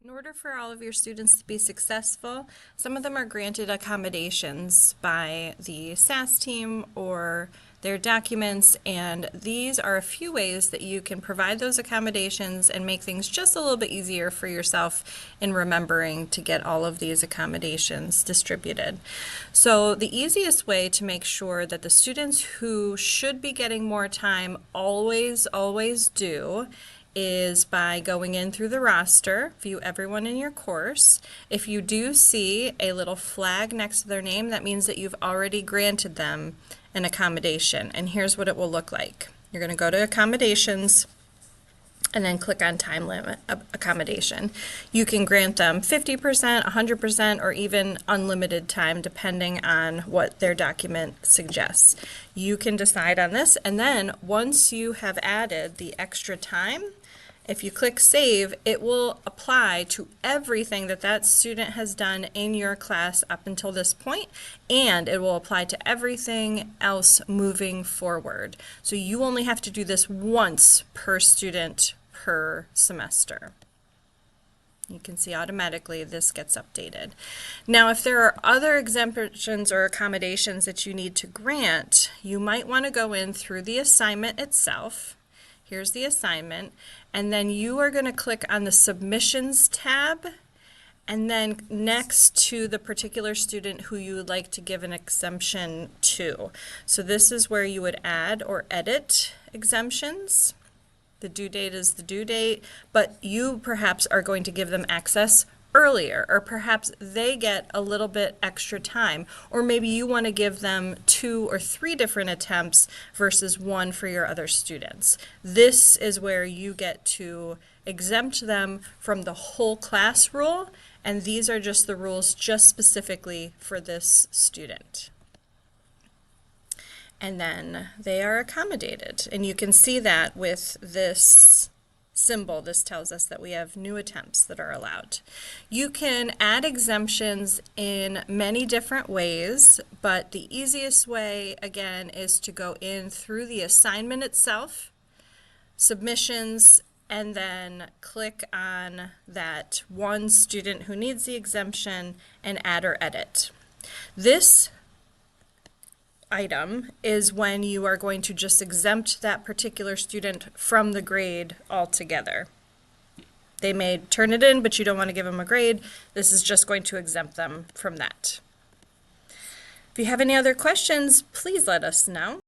In order for all of your students to be successful, some of them are granted accommodations by the SAS team or their documents, and these are a few ways that you can provide those accommodations and make things just a little bit easier for yourself in remembering to get all of these accommodations distributed. So the easiest way to make sure that the students who should be getting more time always do is by going in through the roster, view everyone in your course. If you do see a little flag next to their name, that means that you've already granted them an accommodation. And here's what it will look like. You're going to go to Accommodations and then click on Time Limit Accommodation. You can grant them 50%, 100%, or even unlimited time depending on what their document suggests. You can decide on this, and then once you have added the extra time, if you click Save, it will apply to everything that that student has done in your class up until this point, and it will apply to everything else moving forward. So you only have to do this once per student per semester. You can see automatically this gets updated. Now, if there are other exemptions or accommodations that you need to grant, you might want to go in through the assignment itself. Here's the assignment, and then you are going to click on the Submissions tab, and then next to the particular student who you would like to give an exemption to. So this is where you would add or edit exemptions. The due date is the due date, but you perhaps are going to give them access earlier, or perhaps they get a little bit extra time, or maybe you want to give them 2 or 3 different attempts versus 1 for your other students. This is where you get to exempt them from the whole class rule, and these are just the rules just specifically for this student. And then they are accommodated, and you can see that with this symbol. This tells us that we have new attempts that are allowed. You can add exemptions in many different ways, but the easiest way, again, is to go in through the assignment itself, submissions, and then click on that one student who needs the exemption and add or edit. This item is when you are going to just exempt that particular student from the grade altogether. They may turn it in, but you don't want to give them a grade. This is just going to exempt them from that. If you have any other questions, please let us know.